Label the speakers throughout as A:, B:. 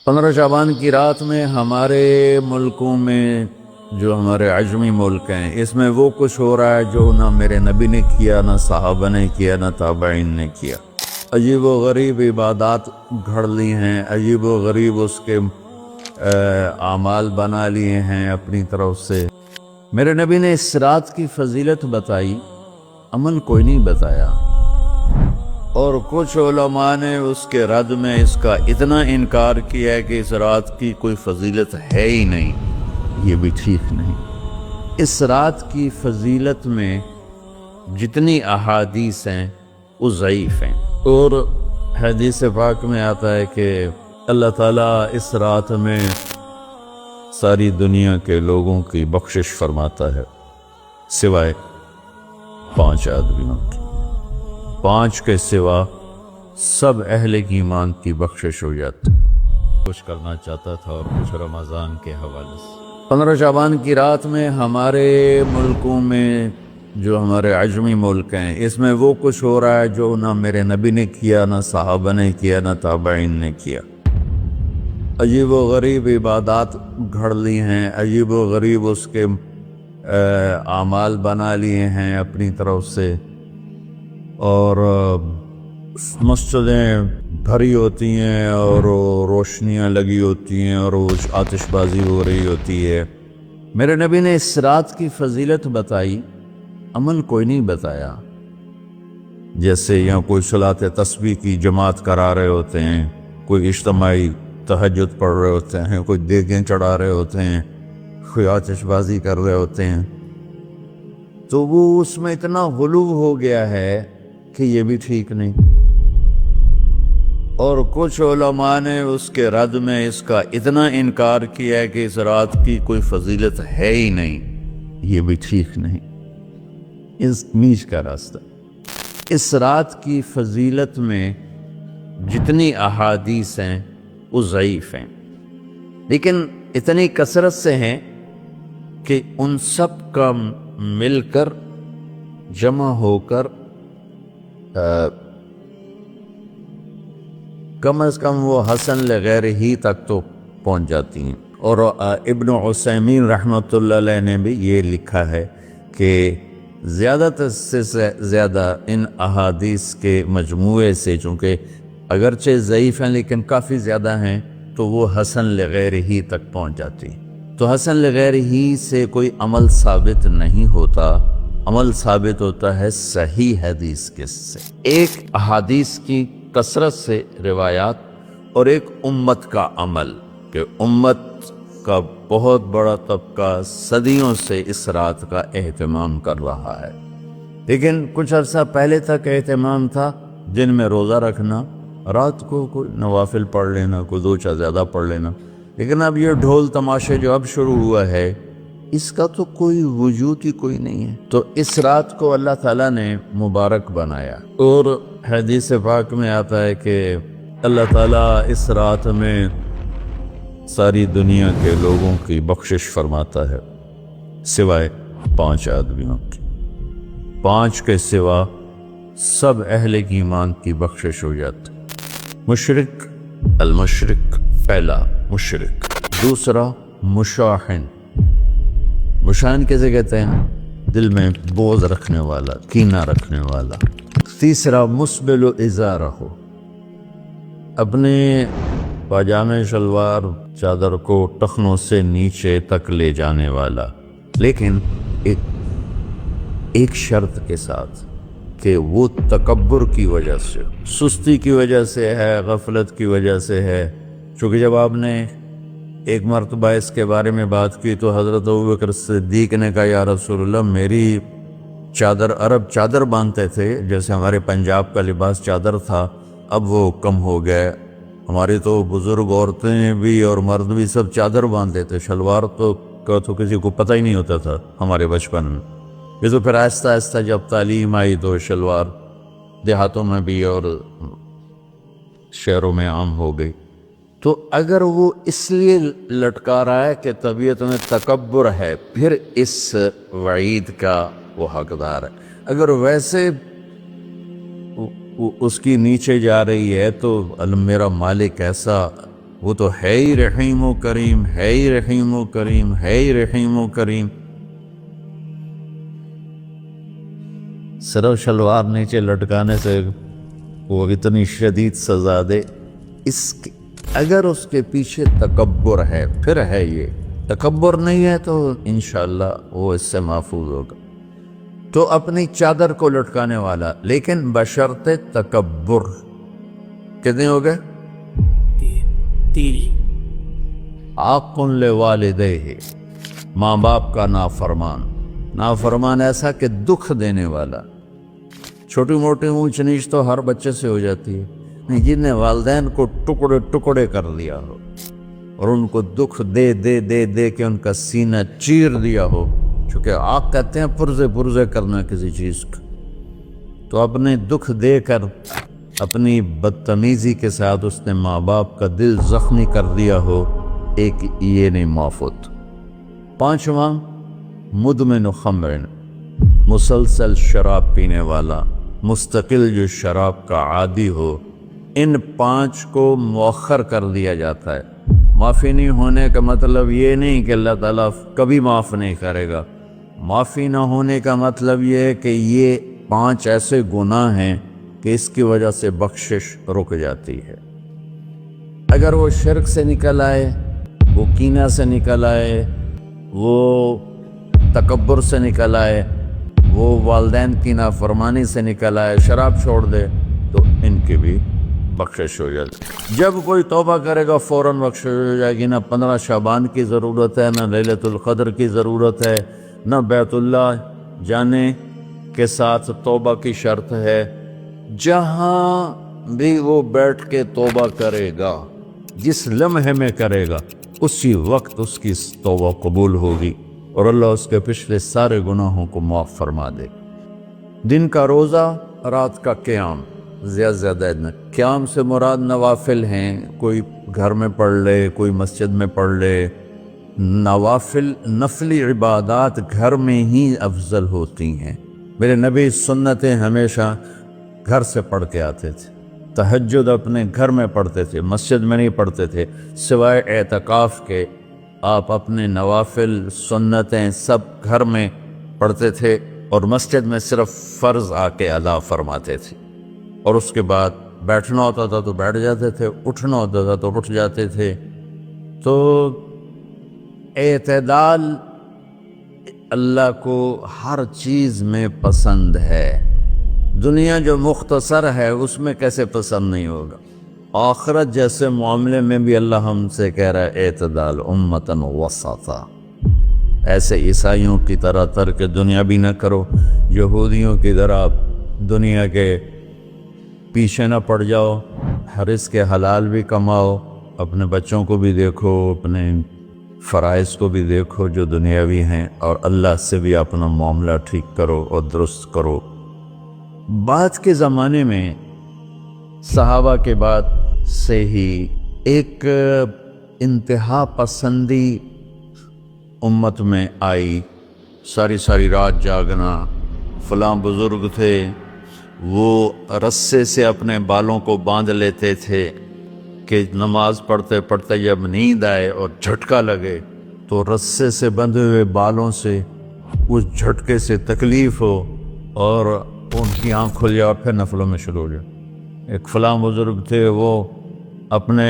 A: 15 شعبان کی رات میں ہمارے ملکوں میں جو ہمارے عجمی ملک ہیں اس میں وہ کچھ ہو رہا ہے جو نہ میرے نبی نے کیا، نہ صحابہ نے کیا، نہ تابعین نے کیا۔ عجیب و غریب عبادات گھڑ لی ہیں، عجیب و غریب اس کے اعمال بنا لیے ہیں اپنی طرف سے۔ میرے نبی نے اس رات کی فضیلت بتائی، عمل کوئی نہیں بتایا، اور کچھ علماء نے اس کے رد میں اس کا اتنا انکار کیا ہے کہ اس رات کی کوئی فضیلت ہے ہی نہیں۔ یہ بھی ٹھیک نہیں۔ اس رات کی فضیلت میں جتنی احادیث ہیں وہ ضعیف ہیں، اور حدیث پاک میں آتا ہے کہ اللہ تعالیٰ اس رات میں ساری دنیا کے لوگوں کی بخشش فرماتا ہے سوائے 5 آدمیوں کی۔ 5 کے سوا سب اہل ایمان کی بخشش ہو جاتی۔ کچھ کرنا چاہتا تھا اور کچھ رمضان کے حوالے سے۔ 15 شعبان کی رات میں ہمارے ملکوں میں جو ہمارے عجمی ملک ہیں اس میں وہ کچھ ہو رہا ہے جو نہ میرے نبی نے کیا، نہ صحابہ نے کیا، نہ تابعین نے کیا۔ عجیب و غریب عبادات گھڑ لی ہیں، عجیب و غریب اس کے اعمال بنا لیے ہیں اپنی طرف سے، اور مسجدیں بھری ہوتی ہیں اور روشنیاں لگی ہوتی ہیں اور آتش بازی ہو رہی ہوتی ہے۔ میرے نبی نے اس رات کی فضیلت بتائی، عمل کوئی نہیں بتایا۔ جیسے یہاں کوئی صلاۃ تسبیح کی جماعت کرا رہے ہوتے ہیں، کوئی اجتماعی تہجد پڑھ رہے ہوتے ہیں، کوئی دیگیں چڑھا رہے ہوتے ہیں، کوئی آتش بازی کر رہے ہوتے ہیں، تو وہ اس میں اتنا غلو ہو گیا ہے کہ یہ بھی ٹھیک نہیں۔ اور کچھ علماء نے اس کے رد میں اس کا اتنا انکار کیا ہے کہ اس رات کی کوئی فضیلت ہے ہی نہیں۔ یہ بھی ٹھیک نہیں۔ اس نیچ کا راستہ۔ اس رات کی فضیلت میں جتنی احادیث ہیں وہ ضعیف ہیں، لیکن اتنی کثرت سے ہیں کہ ان سب کا مل کر جمع ہو کر کم از کم وہ حسن لغیر ہی تک تو پہنچ جاتی ہیں۔ اور ابن عثیمین رحمۃ اللہ علیہ نے بھی یہ لکھا ہے کہ زیادہ سے زیادہ ان احادیث کے مجموعے سے، چونکہ اگرچہ ضعیف ہیں لیکن کافی زیادہ ہیں، تو وہ حسن لغیر ہی تک پہنچ جاتی۔ تو حسن لغیر ہی سے کوئی عمل ثابت نہیں ہوتا، عمل ثابت ہوتا ہے صحیح حدیث کے سے۔ ایک احادیث کی کثرت سے روایات اور ایک امت کا عمل، کہ امت کا بہت بڑا طبقہ صدیوں سے اس رات کا اہتمام کر رہا ہے، لیکن کچھ عرصہ پہلے تک اہتمام تھا دن میں روزہ رکھنا، رات کو کوئی نوافل پڑھ لینا، کوئی 2 چا زیادہ پڑھ لینا، لیکن اب یہ ڈھول تماشے جو اب شروع ہوا ہے اس کا تو کوئی وجود ہی کوئی نہیں ہے۔ تو اس رات کو اللہ تعالیٰ نے مبارک بنایا، اور حدیث پاک میں آتا ہے کہ اللہ تعالیٰ اس رات میں ساری دنیا کے لوگوں کی بخشش فرماتا ہے سوائے 5 آدمیوں کی۔ 5 کے سوا سب اہل ایمان کی بخشش ہو جاتی۔ مشرک، المشرک پہلا مشرک، دوسرا مشاحن۔ مشاحن کیسے کہتے ہیں؟ دل میں بغض رکھنے والا، کینہ رکھنے والا۔ تیسرا مسبل ازارہ، اپنے پاجامے شلوار چادر کو ٹخنوں سے نیچے تک لے جانے والا، لیکن ایک شرط کے ساتھ کہ وہ تکبر کی وجہ سے، سستی کی وجہ سے ہے، غفلت کی وجہ سے ہے۔ چونکہ جب آپ نے ایک مرتبہ اس کے بارے میں بات کی تو حضرت ابوبکر صدیق نے کہا یا رسول اللہ، میری چادر، عرب چادر باندھتے تھے جیسے ہمارے پنجاب کا لباس چادر تھا، اب وہ کم ہو گئے۔ ہماری تو بزرگ عورتیں بھی اور مرد بھی سب چادر باندھتے تھے، شلوار تو کسی کو پتہ ہی نہیں ہوتا تھا ہمارے بچپن میں۔ یہ تو پھر آہستہ آہستہ جب تعلیم آئی تو شلوار دیہاتوں میں بھی اور شہروں میں عام ہو گئی۔ تو اگر وہ اس لیے لٹکا رہا ہے کہ طبیعت میں تکبر ہے، پھر اس وعید کا وہ حقدار ہے۔ اگر ویسے اس کی نیچے جا رہی ہے تو میرا مالک ایسا وہ تو ہے ہی رحیم و کریم، ہے ہی رحیم و کریم، ہے ہی رحیم و کریم۔ صرف شلوار نیچے لٹکانے سے وہ اتنی شدید سزا دے، اگر اس کے پیچھے تکبر ہے پھر ہے، یہ تکبر نہیں ہے تو انشاءاللہ وہ اس سے محفوظ ہوگا۔ تو اپنی چادر کو لٹکانے والا، لیکن بشرط تکبر۔ کتنے ہو گئے؟
B: 3۔
A: عاق لوالدیہ، ماں باپ کا نافرمان۔ نافرمان ایسا کہ دکھ دینے والا۔ چھوٹی موٹی اونچ نیچ تو ہر بچے سے ہو جاتی ہے، نہیں جن نے والدین کو ٹکڑے ٹکڑے کر دیا ہو اور ان کو دکھ دے دے دے دے کے ان کا سینہ چیر دیا ہو، چونکہ عاق کہتے ہیں پرزے پرزے کرنا کسی چیز کا، تو اپنے دکھ دے کر اپنی بدتمیزی کے ساتھ اس نے ماں باپ کا دل زخمی کر دیا ہو، ایک یہ نہیں معاف ہوتا۔ 5واں مدمن خمر، مسلسل شراب پینے والا، مستقل جو شراب کا عادی ہو۔ ان 5 کو مؤخر کر دیا جاتا ہے۔ معافی نہیں ہونے کا مطلب یہ نہیں کہ اللہ تعالیٰ کبھی معاف نہیں کرے گا، معافی نہ ہونے کا مطلب یہ ہے کہ یہ 5 ایسے گناہ ہیں کہ اس کی وجہ سے بخشش رک جاتی ہے۔ اگر وہ شرک سے نکل آئے، وہ کینہ سے نکل آئے، وہ تکبر سے نکل آئے، وہ والدین کی نافرمانی سے نکل آئے، شراب چھوڑ دے، تو ان کی بھی بخشش ہو جاتی۔ جب کوئی توبہ کرے گا فوراً بخشش ہو جائے گی۔ نہ 15 شعبان کی ضرورت ہے، نہ لیلۃ القدر کی ضرورت ہے، نہ بیت اللہ جانے کے ساتھ توبہ کی شرط ہے۔ جہاں بھی وہ بیٹھ کے توبہ کرے گا، جس لمحے میں کرے گا، اسی وقت اس کی توبہ قبول ہوگی اور اللہ اس کے پچھلے سارے گناہوں کو معاف فرما دے۔ دن کا روزہ، رات کا قیام، زیادہ قیام سے مراد نوافل ہیں، کوئی گھر میں پڑھ لے، کوئی مسجد میں پڑھ لے۔ نوافل، نفلی عبادات گھر میں ہی افضل ہوتی ہیں۔ میرے نبی سنتیں ہمیشہ گھر سے پڑھ کے آتے تھے۔ تہجد اپنے گھر میں پڑھتے تھے، مسجد میں نہیں پڑھتے تھے، سوائے اعتکاف کے آپ اپنے نوافل سنتیں سب گھر میں پڑھتے تھے، اور مسجد میں صرف فرض آ کے ادا فرماتے تھے، اور اس کے بعد بیٹھنا ہوتا تھا تو بیٹھ جاتے تھے، اٹھنا ہوتا تھا تو اٹھ جاتے تھے۔ تو اعتدال اللہ کو ہر چیز میں پسند ہے۔ دنیا جو مختصر ہے اس میں کیسے پسند نہیں ہوگا؟ آخرت جیسے معاملے میں بھی اللہ ہم سے کہہ رہا ہے اعتدال، امتن وسطا۔ ایسے عیسائیوں کی طرح ترک دنیا بھی نہ کرو، یہودیوں کی طرح دنیا کے پیچھے نہ پڑ جاؤ، رزق کے حلال بھی کماؤ، اپنے بچوں کو بھی دیکھو، اپنے فرائض کو بھی دیکھو جو دنیاوی ہیں، اور اللہ سے بھی اپنا معاملہ ٹھیک کرو اور درست کرو۔ بعد کے زمانے میں صحابہ کے بعد سے ہی ایک انتہا پسندی امت میں آئی، ساری رات جاگنا۔ فلاں بزرگ تھے، وہ رسے سے اپنے بالوں کو باندھ لیتے تھے کہ نماز پڑھتے پڑھتے جب نیند آئے اور جھٹکا لگے تو رسے سے بندھے ہوئے بالوں سے اس جھٹکے سے تکلیف ہو اور ان کی آنکھ کھل جائے اور پھر نفلوں میں شروع ہو جائے۔ ایک فلاں بزرگ تھے، وہ اپنے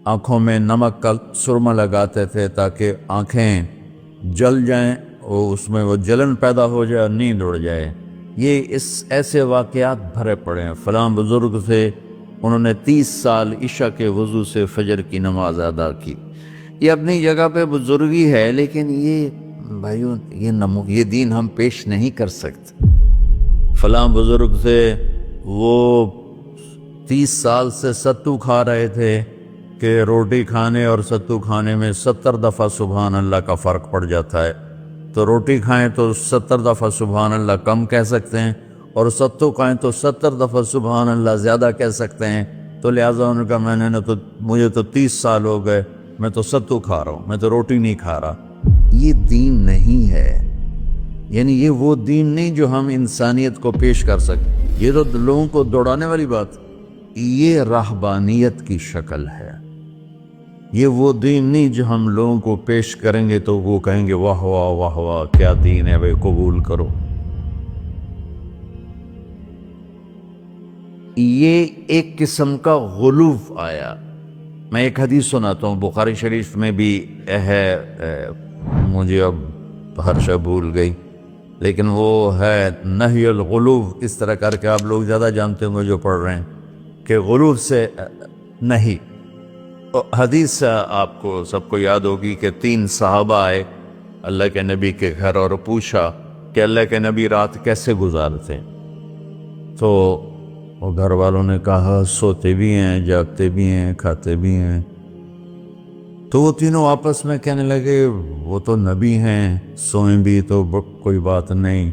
A: آنکھوں میں نمک کا سرما لگاتے تھے تاکہ آنکھیں جل جائیں، اور اس میں وہ جلن پیدا ہو جائے اور نیند اڑ جائے۔ یہ ایسے واقعات بھرے پڑے ہیں۔ فلاں بزرگ تھے، انہوں نے 30 سال عشاء کے وضو سے فجر کی نماز ادا کی۔ یہ اپنی جگہ پہ بزرگی ہے، لیکن یہ بھائیوں یہ دین ہم پیش نہیں کر سکتے۔ فلاں بزرگ تھے، وہ 30 سال سے ستو کھا رہے تھے کہ روٹی کھانے اور ستو کھانے میں 70 دفعہ سبحان اللہ کا فرق پڑ جاتا ہے، تو روٹی کھائیں تو 70 دفعہ سبحان اللہ کم کہہ سکتے ہیں، اور ستو کھائیں تو 70 دفعہ سبحان اللہ زیادہ کہہ سکتے ہیں۔ تو لہٰذا انہوں نے کہا مجھے تو 30 سال ہو گئے، میں تو ستو کھا رہا ہوں، میں تو روٹی نہیں کھا رہا۔ یہ دین نہیں ہے، یعنی یہ وہ دین نہیں جو ہم انسانیت کو پیش کر سکیں۔ یہ تو لوگوں کو دوڑانے والی بات، یہ رہبانیت کی شکل ہے. یہ وہ دین نہیں جو ہم لوگوں کو پیش کریں گے تو وہ کہیں گے واہ واہ واہ واہ کیا دین ہے بھائی قبول کرو. یہ ایک قسم کا غلو آیا. میں ایک حدیث سناتا ہوں بخاری شریف میں بھی ہے، مجھے اب ہر شے بھول گئی، لیکن وہ ہے نہی الغلو. اس طرح کر کے آپ لوگ زیادہ جانتے ہوں گے جو پڑھ رہے ہیں کہ غلو سے نہیں. حدیث آپ کو سب کو یاد ہوگی کہ 3 صحابہ آئے اللہ کے نبی کے گھر اور پوچھا کہ اللہ کے نبی رات کیسے گزارتے. تو وہ گھر والوں نے کہا سوتے بھی ہیں، جاگتے بھی ہیں، کھاتے بھی ہیں. تو وہ تینوں آپس میں کہنے لگے وہ تو نبی ہیں، سوئیں بھی تو کوئی بات نہیں،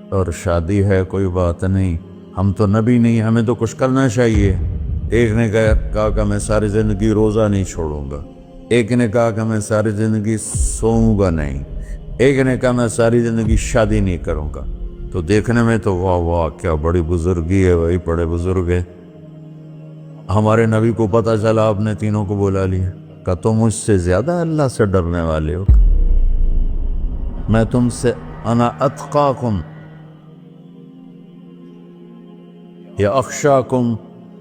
A: اور شادی ہے کوئی بات نہیں، ہم تو نبی نہیں، ہمیں تو کچھ کرنا چاہیے. ایک نے کہا کہ میں ساری زندگی روزہ نہیں چھوڑوں گا. ایک نے کہا کہ میں ساری زندگی سوؤں گا نہیں. ایک نے کہا میں ساری زندگی شادی نہیں کروں گا. تو دیکھنے میں تو واہ واہ کیا بڑی بزرگی ہے بھائی، بڑے بزرگ ہے. ہمارے نبی کو پتہ چلا آپ نے تینوں کو بلا لیا. کہ تم مجھ سے زیادہ اللہ سے ڈرنے والے ہو. میں تم سے انا اتقاکم یا اخشاکم،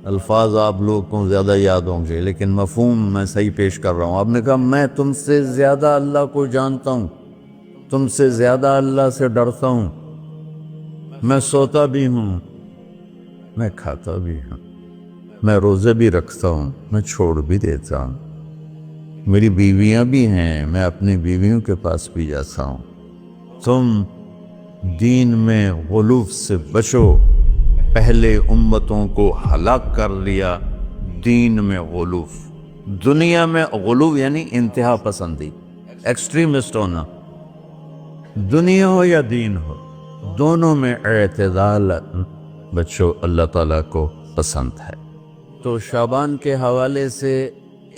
A: الفاظ آپ لوگ کو زیادہ یاد ہوں گے لیکن مفہوم میں صحیح پیش کر رہا ہوں. آپ نے کہا میں تم سے زیادہ اللہ کو جانتا ہوں، تم سے زیادہ اللہ سے ڈرتا ہوں. میں سوتا بھی ہوں، میں کھاتا بھی ہوں، میں روزے بھی رکھتا ہوں، میں چھوڑ بھی دیتا ہوں. میری بیویاں بھی ہیں، میں اپنی بیویوں کے پاس بھی جاتا ہوں. تم دین میں غلو سے بچو. پہلے امتوں کو ہلاک کر لیا دین میں غلو. دنیا میں غلو یعنی انتہا پسندی، ایکسٹریمسٹ ہونا. دنیا ہو یا دین ہو، دونوں میں اعتدال بچو، اللہ تعالیٰ کو پسند ہے. تو شعبان کے حوالے سے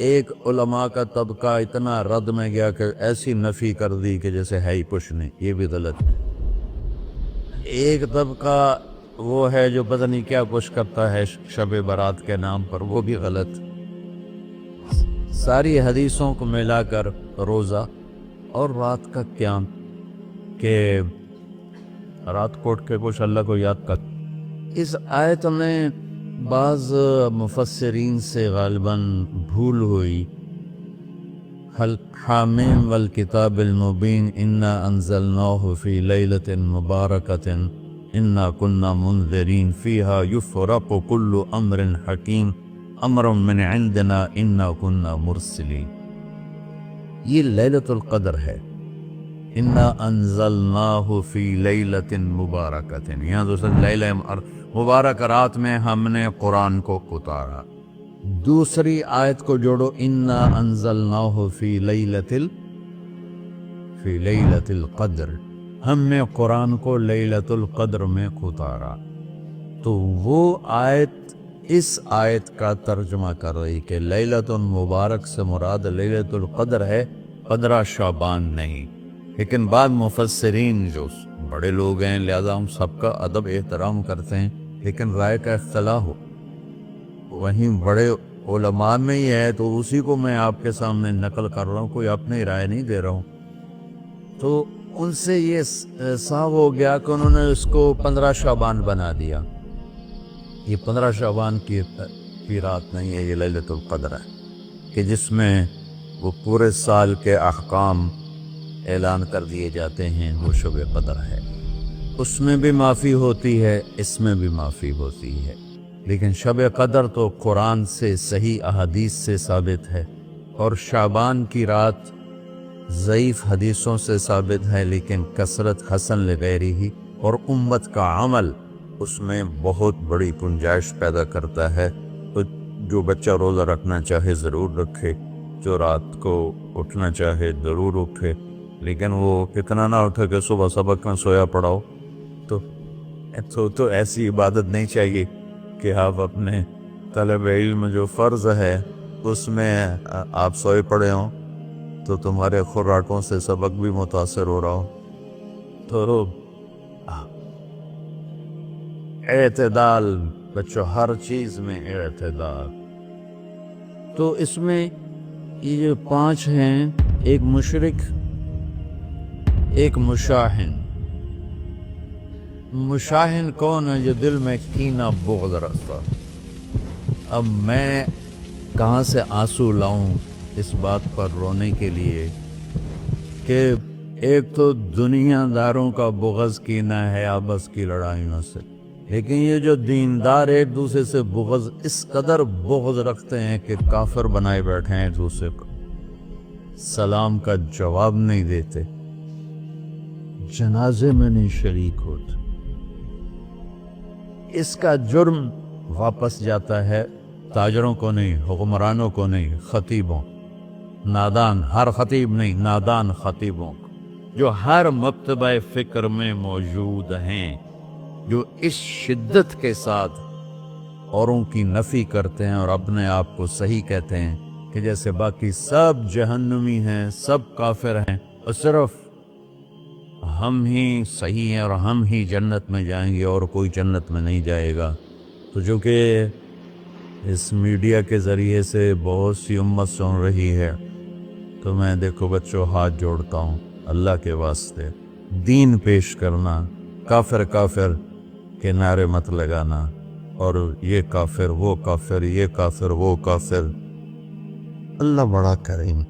A: ایک علماء کا طبقہ اتنا رد میں گیا کہ ایسی نفی کر دی کہ جیسے ہے ہی کچھ نہیں. یہ بھی غلط ہے. ایک طبقہ وہ ہے جو پتہ نہیں کیا کچھ کرتا ہے شب برات کے نام پر، وہ بھی غلط. ساری حدیثوں کو ملا کر روزہ اور رات کا قیام، کہ رات کو اٹھ کے کچھ اللہ کو یاد کر. اس آیت میں بعض مفسرین سے غالباً بھول ہوئی. حامیم والکتاب المبین انا انزلناہ فی لیلۃ مبارکۃ انا کنا منذرین فیہا یفرق کل امر حکیم امر من عندنا انا کنا مرسلین. یہ لیلۃ القدر ہے. انا انزلناہ فی لیلۃ مبارکۃ، یہاں دوسرا لیلہ مبارک رات میں ہم نے قرآن کو اتارا. دوسری آیت کو جوڑو، انا انزلناہ فی لیلۃ القدر، ہم نے قرآن کو لیلۃ القدر میں اتارا. تو وہ آیت اس آیت کا ترجمہ کر رہی کہ لیلۃ مبارک سے مراد لیلۃ القدر ہے، 15 شعبان نہیں. لیکن بعض مفسرین جو بڑے لوگ ہیں، لہذا ہم سب کا ادب احترام کرتے ہیں، لیکن رائے کا اختلاف ہو وہیں بڑے علماء میں ہی ہے، تو اسی کو میں آپ کے سامنے نقل کر رہا ہوں، کوئی اپنی رائے نہیں دے رہا ہوں. تو ان سے یہ صاف ہو گیا کہ انہوں نے اس کو 15 شعبان بنا دیا. یہ 15 شعبان کی رات نہیں ہے، یہ لیلۃ القدر ہے، کہ جس میں وہ پورے سال کے احکام اعلان کر دیے جاتے ہیں. وہ شب قدر ہے، اس میں بھی معافی ہوتی ہے، اس میں بھی معافی ہوتی ہے. لیکن شب قدر تو قرآن سے صحیح احادیث سے ثابت ہے، اور شعبان کی رات ضعیف حدیثوں سے ثابت ہے، لیکن کثرت حسن لغیرہ ہی اور امت کا عمل اس میں بہت بڑی گنجائش پیدا کرتا ہے. تو جو بچہ روزہ رکھنا چاہے ضرور رکھے، جو رات کو اٹھنا چاہے ضرور اٹھے، لیکن وہ اتنا نہ اٹھے کہ صبح سبق میں سویا پڑاؤ. تو ایسی عبادت نہیں چاہیے کہ آپ اپنے طلب علم جو فرض ہے اس میں آپ سوئے پڑے ہوں، تو تمہارے خوراکوں سے سبق بھی متاثر ہو رہا ہو. تو اعتدال بچوں ہر چیز میں اعتدال. تو اس میں یہ جو 5 ہیں، ایک مشرک، ایک مشاہن. مشاہن کون ہے؟ جو دل میں کینہ بغض رکھتا. اب میں کہاں سے آنسو لاؤں اس بات پر رونے کے لیے کہ ایک تو دنیا داروں کا بغض کینہ ہے آپس کی لڑائیوں سے، لیکن یہ جو دیندار ایک دوسرے سے بغض، اس قدر بغض رکھتے ہیں کہ کافر بنائے بیٹھے ہیں، ایک دوسرے کو سلام کا جواب نہیں دیتے، جنازے میں نہیں شریک ہوتے. اس کا جرم واپس جاتا ہے تاجروں کو نہیں، حکمرانوں کو نہیں، خطیبوں، نادان، ہر خطیب نہیں، نادان خطیبوں کو، جو ہر مکتبہ فکر میں موجود ہیں، جو اس شدت کے ساتھ اوروں کی نفی کرتے ہیں اور اپنے آپ کو صحیح کہتے ہیں کہ جیسے باقی سب جہنمی ہیں، سب کافر ہیں، اور صرف ہم ہی صحیح ہیں اور ہم ہی جنت میں جائیں گے اور کوئی جنت میں نہیں جائے گا. تو جو کہ اس میڈیا کے ذریعے سے بہت سی امت سن رہی ہے، تو میں دیکھو بچوں ہاتھ جوڑتا ہوں اللہ کے واسطے، دین پیش کرنا، کافر کافر کے نعرے مت لگانا، اور یہ کافر وہ کافر، یہ کافر وہ کافر. اللہ بڑا کریم.